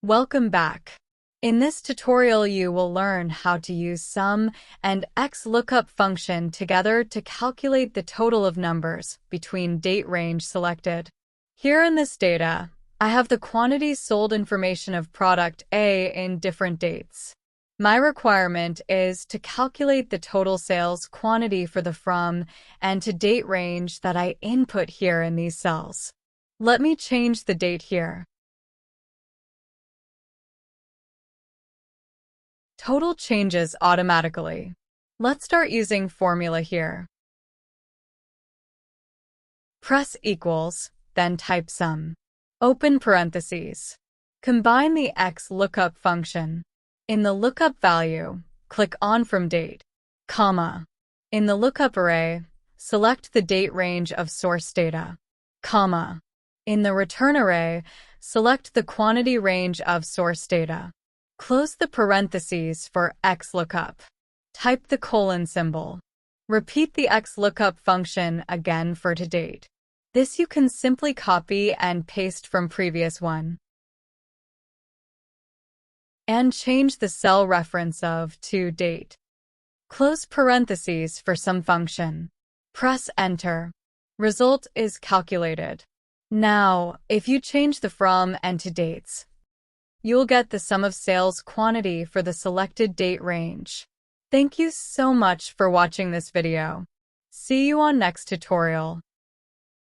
Welcome back. In this tutorial, you will learn how to use SUM and XLOOKUP function together to calculate the total of numbers between date range selected. Here in this data, I have the quantities sold information of product A in different dates. My requirement is to calculate the total sales quantity for the from and to date range that I input here in these cells. Let me change the date here. Total changes automatically. Let's start using formula here. Press equals, then type SUM. Open parentheses. Combine the XLOOKUP function. In the lookup value, click on from date, comma. In the lookup array, select the date range of source data, comma. In the return array, select the quantity range of source data. Close the parentheses for XLOOKUP. Type the colon symbol. Repeat the XLOOKUP function again for to date. This you can simply copy and paste from previous one. And change the cell reference of to date. Close parentheses for SUM function. Press enter. Result is calculated. Now, if you change the from and to dates, you'll get the sum of sales quantity for the selected date range. Thank you so much for watching this video. See you on next tutorial.